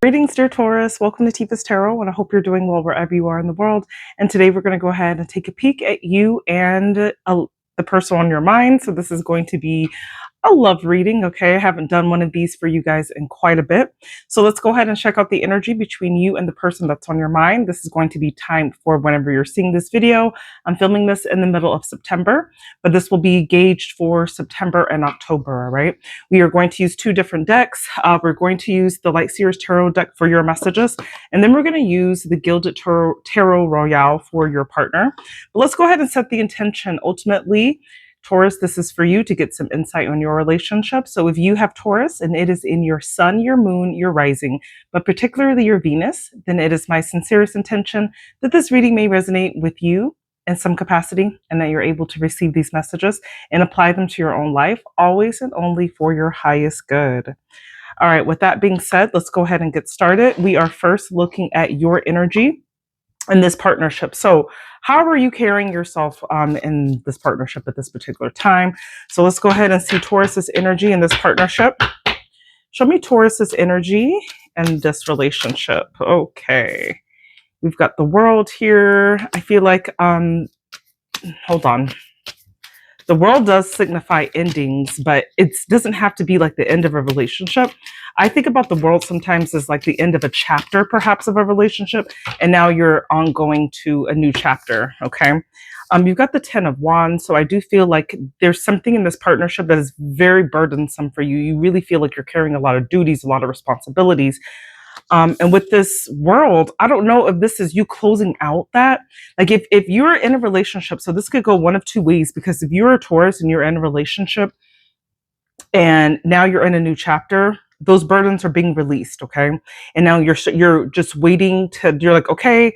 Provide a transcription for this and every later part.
Greetings, dear Taurus. Welcome to Tifa's Tarot, and I hope you're doing well wherever you are in the world. And today we're going to go ahead and take a peek at you and the person on your mind. So this is going to be a love reading, okay? I haven't done one of these for you guys in quite a bit. So let's go ahead and check out the energy between you and the person that's on your mind. This is going to be timed for whenever you're seeing this video. I'm filming this in the middle of September, but this will be gauged for September and October, all right? We are going to use two different decks. We're going to use the Light Seers Tarot deck for your messages, and then we're going to use the Gilded Tarot Royale for your partner. But let's go ahead and set the intention. Ultimately, Taurus, this is for you to get some insight on your relationship. So if you have Taurus and it is in your sun, your moon, your rising, but particularly your Venus, then it is my sincerest intention that this reading may resonate with you in some capacity and that you're able to receive these messages and apply them to your own life, always and only for your highest good. All right, with that being said, let's go ahead and get started. We are first looking at your energy in this partnership. So how are you carrying yourself in this partnership at this particular time? So let's go ahead and see Taurus's energy in this partnership. Show me Taurus's energy in this relationship. Okay. We've got the World here. I feel like, hold on. The World does signify endings, but it doesn't have to be like the end of a relationship. I think about the World sometimes as like the end of a chapter, perhaps, of a relationship, and now you're ongoing to a new chapter, okay? You've got the Ten of Wands, so I do feel like there's something in this partnership that is very burdensome for you. You really feel like you're carrying a lot of duties, a lot of responsibilities. And with this World, I don't know if this is you closing out that. Like if you're in a relationship, so this could go one of two ways, because if you're a Taurus and you're in a relationship and now you're in a new chapter, those burdens are being released, okay? And now you're just waiting you're like, okay,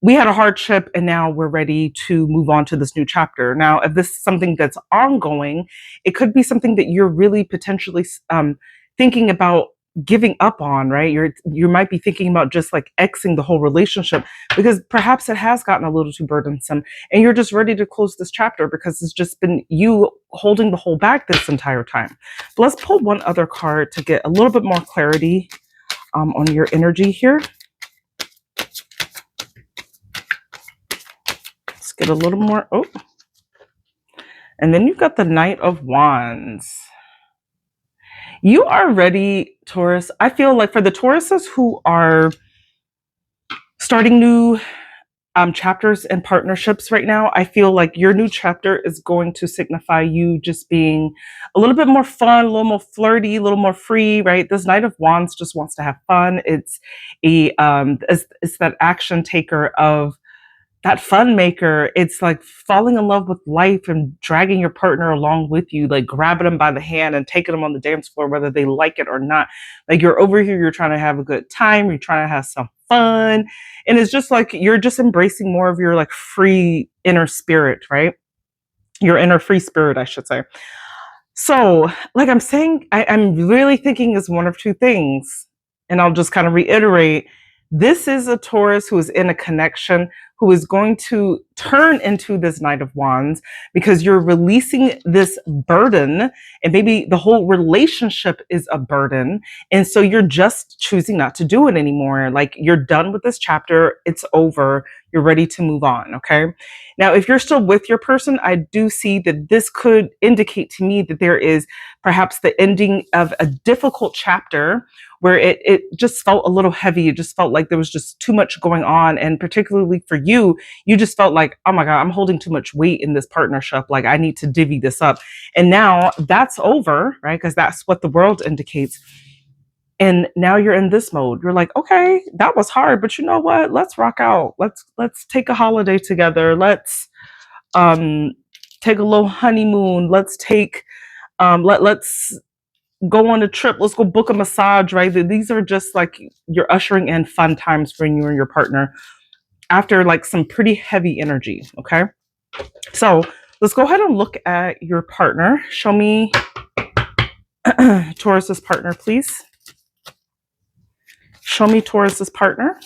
we had a hardship and now we're ready to move on to this new chapter. Now, if this is something that's ongoing, it could be something that you're really potentially thinking about giving up on, right? You might be thinking about just like Xing the whole relationship because perhaps it has gotten a little too burdensome and you're just ready to close this chapter because it's just been you holding the whole back this entire time. But let's pull one other card to get a little bit more clarity on your energy here. Let's get a little more. Oh, and then you've got the Knight of Wands. You are ready, Taurus. I feel like for the Tauruses who are starting new chapters and partnerships right now, I feel like your new chapter is going to signify you just being a little bit more fun, a little more flirty, a little more free, right? This Knight of Wands just wants to have fun. It's it's that action taker of that fun maker. It's like falling in love with life and dragging your partner along with you, like grabbing them by the hand and taking them on the dance floor, whether they like it or not. Like you're over here, you're trying to have a good time, you're trying to have some fun. And it's just like you're just embracing more of your like free inner spirit, right? Your inner free spirit, I should say. So, like I'm saying, I'm really thinking is one of two things. And I'll just kind of reiterate, this is a Taurus who is in a connection, who is going to turn into this Knight of Wands because you're releasing this burden and maybe the whole relationship is a burden. And so you're just choosing not to do it anymore. Like you're done with this chapter. It's over. You're ready to move on. Okay. Now, if you're still with your person, I do see that this could indicate to me that there is perhaps the ending of a difficult chapter where it just felt a little heavy. It just felt like there was just too much going on. And particularly for you, you just felt like, oh my God, I'm holding too much weight in this partnership. Like I need to divvy this up. And now that's over, right? Because that's what the World indicates. And now you're in this mode. You're like, okay, that was hard, but you know what? Let's rock out. Let's take a holiday together. Let's take a little honeymoon. Let's take let's go on a trip. Let's go book a massage, right? These are just like you're ushering in fun times for you and your partner after like some pretty heavy energy. Okay. So let's go ahead and look at your partner. Show me Taurus's partner, please. Show me Taurus's partner.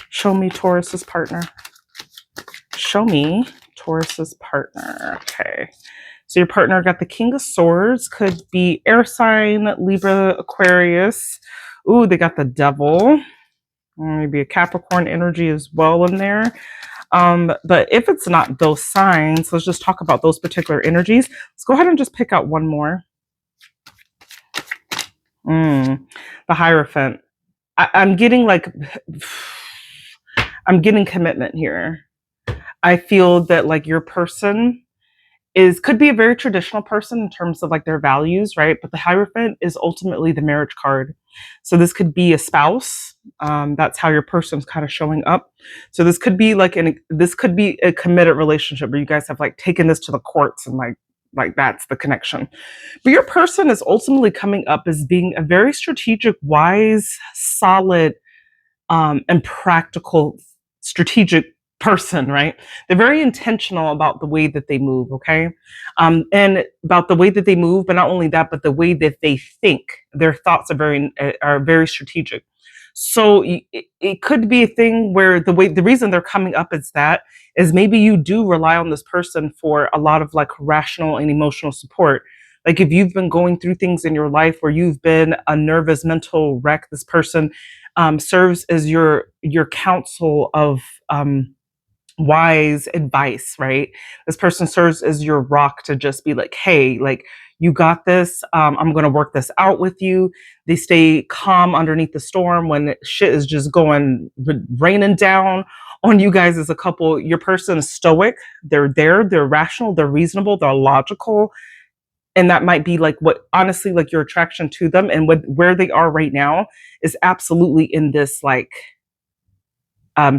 Show me Taurus's partner. Show me Taurus's partner. Okay. So your partner got the King of Swords, could be air sign, Libra, Aquarius, Ooh, they got the devil. Maybe a Capricorn energy as well in there. But if it's not those signs, let's just talk about those particular energies. Let's go ahead and just pick out one more. The Hierophant. I'm getting like, I'm getting commitment here. I feel that like your person could be a very traditional person in terms of like their values, right? But the Hierophant is ultimately the marriage card. So this could be a spouse. That's how your person's kind of showing up. So this could be like this could be a committed relationship where you guys have like taken this to the courts and like that's the connection. But your person is ultimately coming up as being a very strategic, wise, solid, and practical, strategic person, right? They're very intentional about the way that they move, okay? And about the way that they move, but not only that, but the way that they think. Their thoughts are very strategic. So it could be a thing where the reason they're coming up is maybe you do rely on this person for a lot of like rational and emotional support. Like if you've been going through things in your life where you've been a nervous mental wreck, this person serves as your counsel of wise advice, right? This person serves as your rock to just be like, hey, like you got this. I'm going to work this out with you. They stay calm underneath the storm when shit is just going raining down on you guys as a couple. Your person is stoic. They're there. They're rational. They're reasonable. They're logical. And that might be like what honestly like your attraction to them and where they are right now is absolutely in this like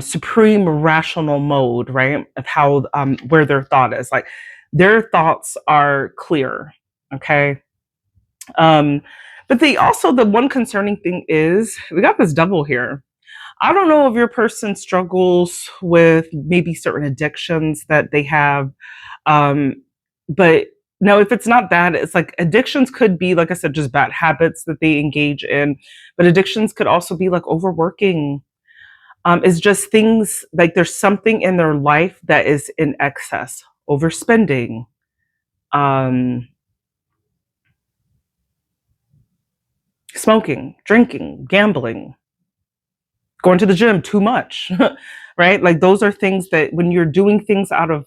supreme rational mode, right? Of how where their thought is. Like their thoughts are clear. Okay. But they also, the one concerning thing is we got this devil here. I don't know if your person struggles with maybe certain addictions that they have. But no, if it's not that, it's like addictions could be, like I said, just bad habits that they engage in. But addictions could also be like overworking. It's just things like there's something in their life that is in excess, overspending, smoking, drinking, gambling, going to the gym too much, right? Like those are things that when you're doing things out of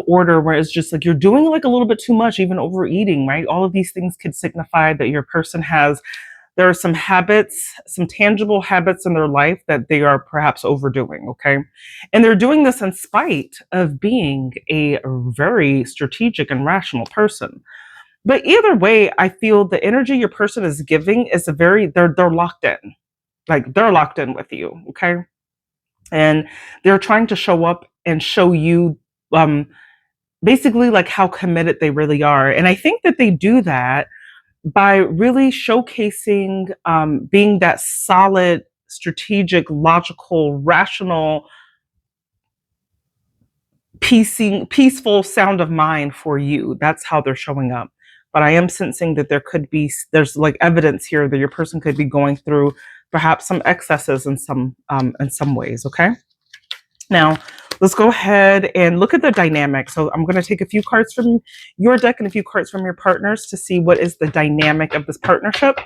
order, where it's just like you're doing like a little bit too much, even overeating, right? All of these things could signify that your person there are some habits, some tangible habits in their life that they are perhaps overdoing, okay? And they're doing this in spite of being a very strategic and rational person. But either way, I feel the energy your person is giving is they're locked in. Like they're locked in with you, okay? And they're trying to show up and show you basically like how committed they really are. And I think that they do that by really showcasing being that solid, strategic, logical, rational, peaceful sound of mind for you. That's how they're showing up. But I am sensing that there's like evidence here that your person could be going through perhaps some excesses in some ways. Okay. Now, let's go ahead and look at the dynamic. So I'm going to take a few cards from your deck and a few cards from your partners to see what is the dynamic of this partnership.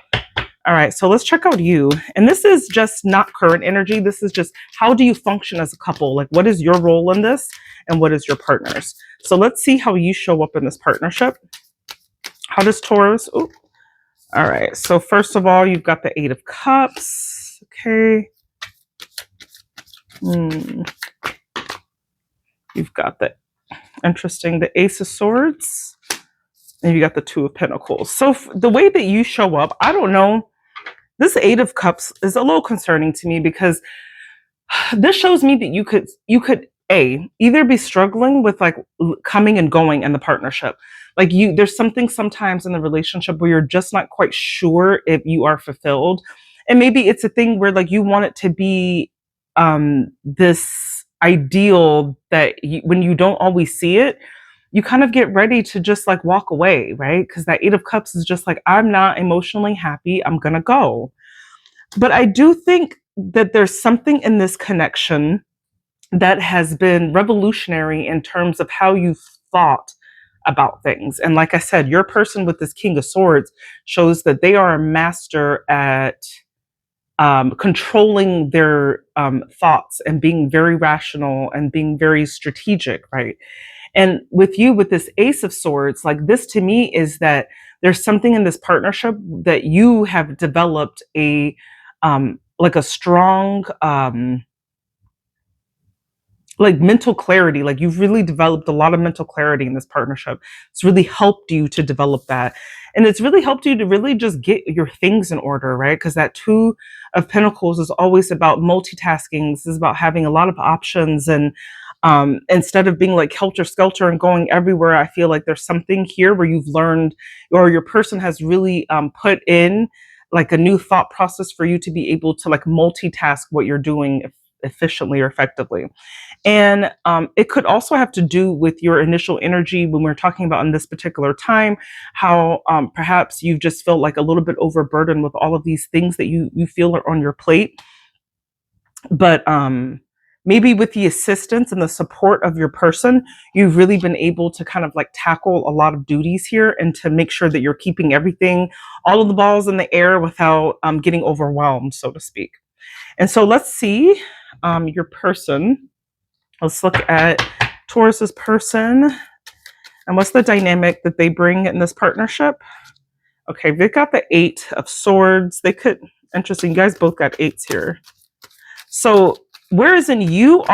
All right, so let's check out you. And this is just not current energy. This is just how do you function as a couple? Like what is your role in this and what is your partner's? So let's see how you show up in this partnership. How does Taurus? Ooh. All right, so first of all, you've got the 8 of Cups. Okay. You've got the Ace of Swords, and you got the 2 of Pentacles. So the way that you show up, I don't know. This 8 of Cups is a little concerning to me because this shows me that you could either be struggling with like coming and going in the partnership. Like there's something sometimes in the relationship where you're just not quite sure if you are fulfilled. And maybe it's a thing where like you want it to be this ideal that when you don't always see it, you kind of get ready to just like walk away, right? Because that 8 of Cups is just like, I'm not emotionally happy, I'm gonna go. But I do think that there's something in this connection that has been revolutionary in terms of how you've thought about things. And like I said, your person with this King of Swords shows that they are a master at controlling their thoughts and being very rational and being very strategic, right? And with you, with this Ace of Swords, like this to me is that there's something in this partnership that you have developed like a strong, like mental clarity. Like you've really developed a lot of mental clarity in this partnership. It's really helped you to develop that. And it's really helped you to really just get your things in order, right? Because that Two of Pentacles is always about multitasking. This is about having a lot of options. And instead of being like helter skelter and going everywhere, I feel like there's something here where you've learned, or your person has really put in like a new thought process for you to be able to like multitask what you're doing efficiently or effectively. And it could also have to do with your initial energy when we're talking about in this particular time, how perhaps you've just felt like a little bit overburdened with all of these things that you feel are on your plate. But maybe with the assistance and the support of your person, you've really been able to kind of like tackle a lot of duties here and to make sure that you're keeping everything, all of the balls in the air without getting overwhelmed, so to speak. And so let's see your person. Let's look at Taurus's person and what's the dynamic that they bring in this partnership. Okay, they got the Eight of Swords. They could, interesting, you guys both got eights here. So whereas in you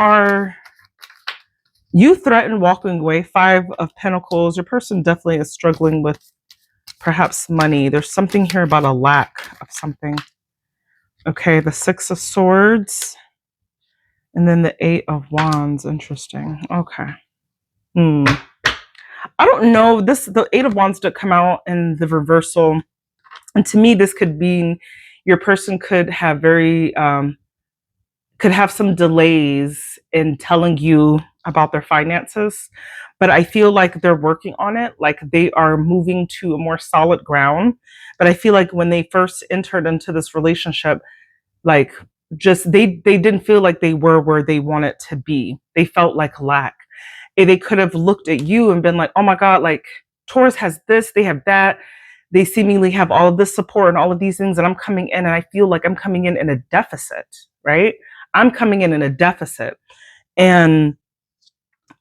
threaten walking away, Five of Pentacles, your person definitely is struggling with perhaps money. There's something here about a lack of something. Okay, the Six of Swords. And then the Eight of Wands. Interesting. Okay. I don't know. The Eight of Wands did come out in the reversal. And to me, this could mean your person could have could have some delays in telling you about their finances. But I feel like they're working on it. Like they are moving to a more solid ground. But I feel like when they first entered into this relationship, like just they didn't feel like they were where they wanted to be. They felt like lack. They could have looked at you and been like, oh my God, like Taurus has this, they have that. They seemingly have all of this support and all of these things. And I'm coming in and I feel like I'm coming in a deficit, right? I'm coming in a deficit. And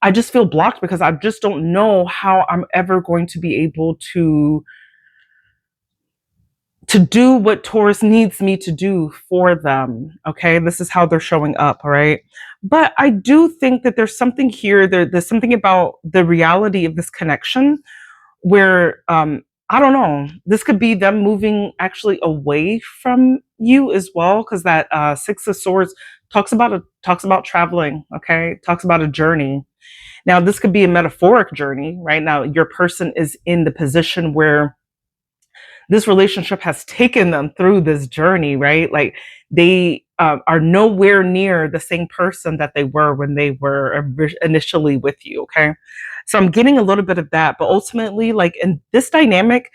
I just feel blocked because I just don't know how I'm ever going to be able to do what Taurus needs me to do for them. Okay, this is how they're showing up. All right, but I do think that there's something here. There's something about the reality of this connection where I don't know. This could be them moving actually away from you as well, because that Six of Swords talks about traveling. Okay, talks about a journey. Now this could be a metaphoric journey. Right now, your person is in the position where this relationship has taken them through this journey, right? Like they are nowhere near the same person that they were when they were initially with you. Okay. So I'm getting a little bit of that, but ultimately, like in this dynamic,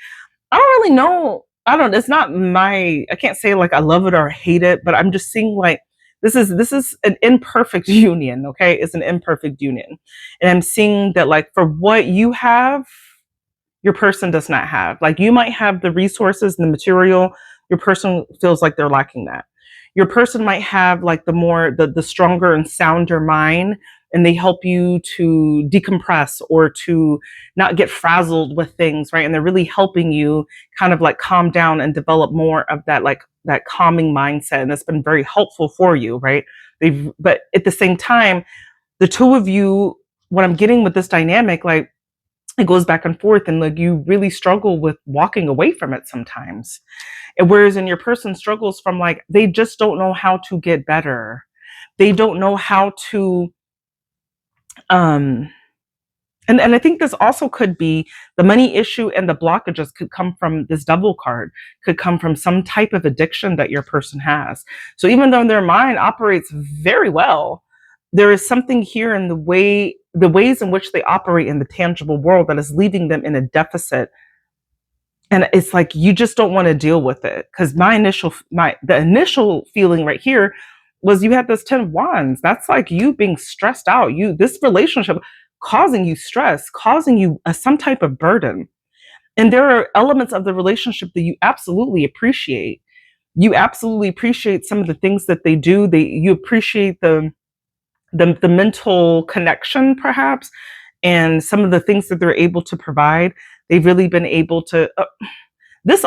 I don't really know. It's not I can't say like I love it or hate it, but I'm just seeing like this is an imperfect union. Okay. It's an imperfect union. And I'm seeing that like for what you have, your person does not have. Like you might have the resources and the material, your person feels like they're lacking that. Your person might have like the stronger and sounder mind, and they help you to decompress or to not get frazzled with things, right? And they're really helping you kind of like calm down and develop more of that like that calming mindset, and that's been very helpful for you, right? But at the same time, the two of you, what I'm getting with this dynamic, like it goes back and forth, and like you really struggle with walking away from it sometimes. And whereas in your person struggles from like they just don't know how to get better. They don't know how to and I think this also could be the money issue, and the blockages could come from this Devil card, could come from some type of addiction that your person has. So even though their mind operates very well, there is something here in the ways in which they operate in the tangible world that is leaving them in a deficit. And it's like you just don't want to deal with it. Because the initial feeling right here was you had this 10 of Wands. That's like you being stressed out. This relationship causing you stress, causing you some type of burden. And there are elements of the relationship that you absolutely appreciate. you absolutely appreciate some of the things that they do. You appreciate the mental connection, perhaps, and some of the things that they're able to provide. They've really been able to. This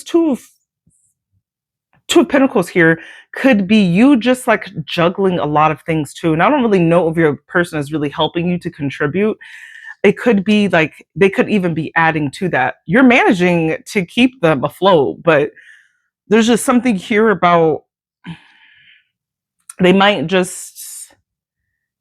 two of Pentacles here could be you just like juggling a lot of things too. And I don't really know if your person is really helping you to contribute. It could be like they could even be adding to that. You're managing to keep them afloat, but there's just something here about they might just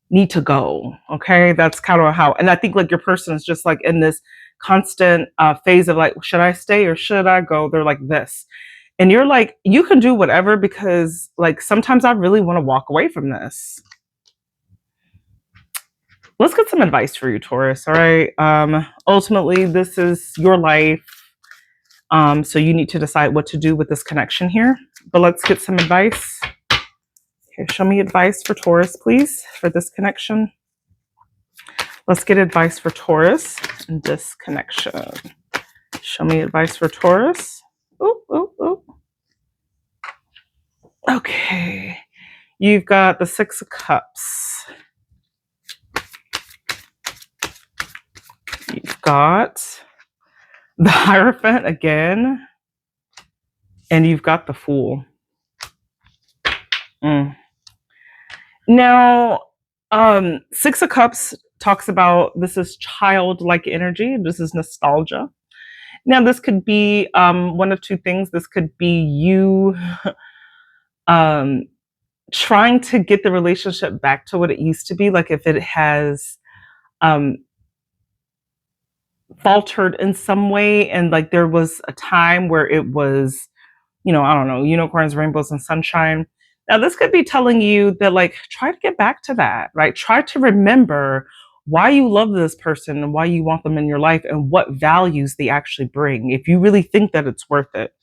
need to go. Okay, that's kind of how. And I think like your person is just like in this constant phase of like, should I stay or should I go? They're like this, and you're like, you can do whatever, because like sometimes I really want to walk away from this. Let's get some advice for you, Taurus. All right. Ultimately, this is your life. So you need to decide what to do with this connection here. But let's get some advice. Okay, show me advice for Taurus, please, for this connection. Let's get advice for Taurus in this connection. Show me advice for Taurus. Ooh, ooh, ooh. Okay. You've got the Six of Cups. You've got the Hierophant again. And you've got the Fool. Now, Six of Cups talks about this is childlike energy. This is nostalgia. Now, this could be one of two things. This could be you trying to get the relationship back to what it used to be. Like if it has faltered in some way, and like there was a time where it was, I don't know, unicorns, rainbows, and sunshine. Now, this could be telling you that, like, try to get back to that, right? Try to remember why you love this person and why you want them in your life and what values they actually bring, if you really think that it's worth it.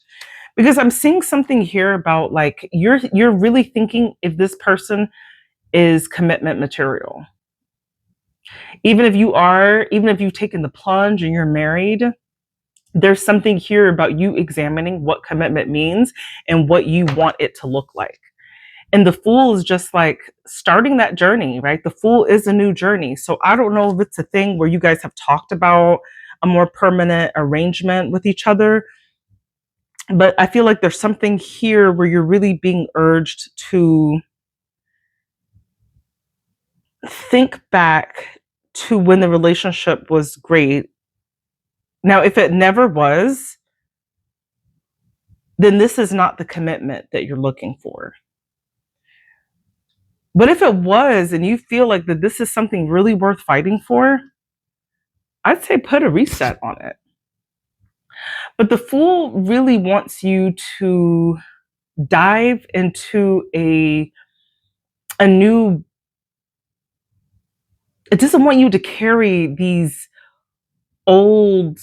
Because I'm seeing something here about, like, you're really thinking if this person is commitment material. Even if you've taken the plunge and you're married, there's something here about you examining what commitment means and what you want it to look like. And the Fool is just like starting that journey, right? The Fool is a new journey. So I don't know if it's a thing where you guys have talked about a more permanent arrangement with each other, but I feel like there's something here where you're really being urged to think back to when the relationship was great. Now, if it never was, then this is not the commitment that you're looking for. But if it was, and you feel like that this is something really worth fighting for, I'd say put a reset on it. But the Fool really wants you to dive into a new, it doesn't want you to carry these old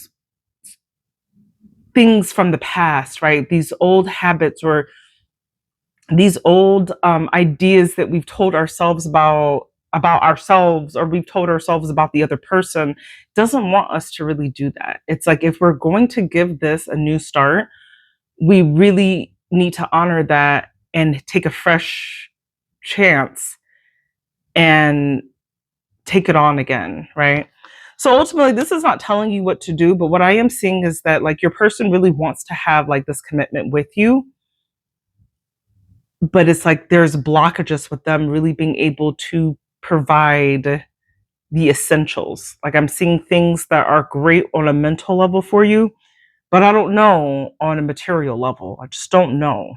things from the past, right? These old habits or these old ideas that we've told ourselves about ourselves, or we've told ourselves about the other person. Doesn't want us to really do that. It's like, if we're going to give this a new start, we really need to honor that and take a fresh chance and take it on again, right? So ultimately, this is not telling you what to do, but what I am seeing is that, like, your person really wants to have like this commitment with you, but it's like there's blockages with them really being able to provide the essentials. Like, I'm seeing things that are great on a mental level for you, but I don't know on a material level. I just don't know.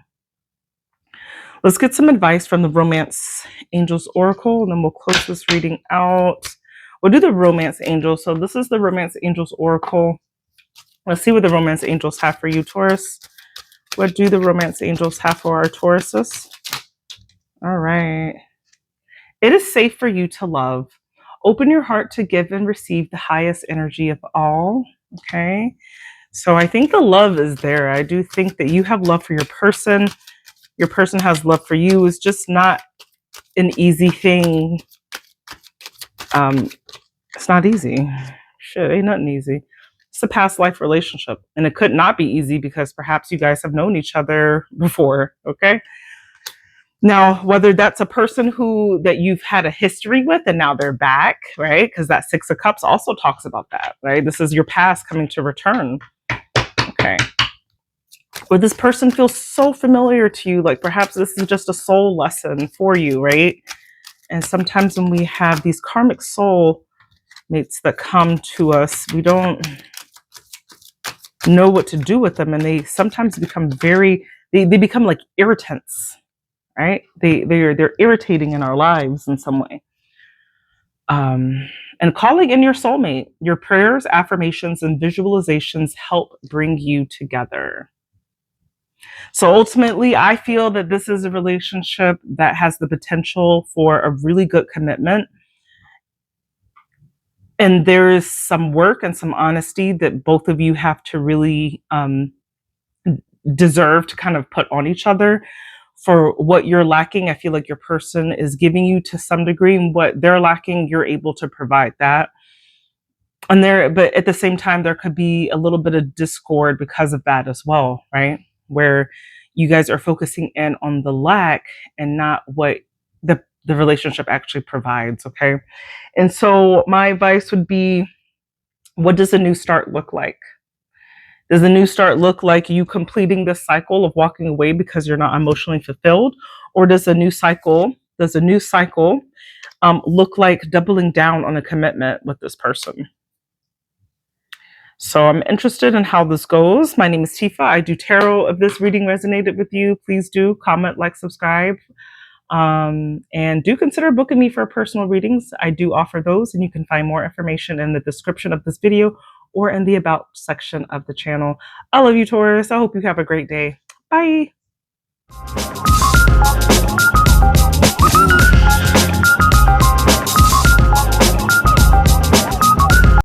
Let's get some advice from the Romance Angels Oracle, and then we'll close this reading out. We'll do the Romance Angels. So this is the Romance Angels Oracle. Let's see what the Romance Angels have for you, Taurus. What do the Romance Angels have for our Tauruses? All right. It is safe for you to love. Open your heart to give and receive the highest energy of all. Okay. So I think the love is there. I do think that you have love for your person. Your person has love for you. It's just not an easy thing. It's not easy. Shit, ain't nothing easy. It's a past life relationship. And it could not be easy because perhaps you guys have known each other before. Okay. Now, whether that's a person that you've had a history with and now they're back, right? Because that Six of Cups also talks about that, right? This is your past coming to return. Okay. Or this person feels so familiar to you, like perhaps this is just a soul lesson for you, right? And sometimes when we have these karmic soul mates that come to us, we don't know what to do with them, and they sometimes become they become like irritants, right? They're irritating in our lives in some way. And calling in your soulmate, your prayers, affirmations, and visualizations help bring you together. So ultimately, I feel that this is a relationship that has the potential for a really good commitment. And there is some work and some honesty that both of you have to really deserve to kind of put on each other. For what you're lacking, I feel like your person is giving you to some degree, and what they're lacking, you're able to provide that. But at the same time, there could be a little bit of discord because of that as well, right? Where you guys are focusing in on the lack and not what the relationship actually provides, okay? And so my advice would be, what does a new start look like? Does a new start look like you completing this cycle of walking away because you're not emotionally fulfilled? Or does a new cycle look like doubling down on a commitment with this person? So I'm interested in how this goes. My name is Tifa. I do tarot. If this reading resonated with you, please do comment, like, subscribe. And do consider booking me for personal readings. I do offer those, and you can find more information in the description of this video or in the about section of the channel. I love you, Taurus. I hope you have a great day. Bye.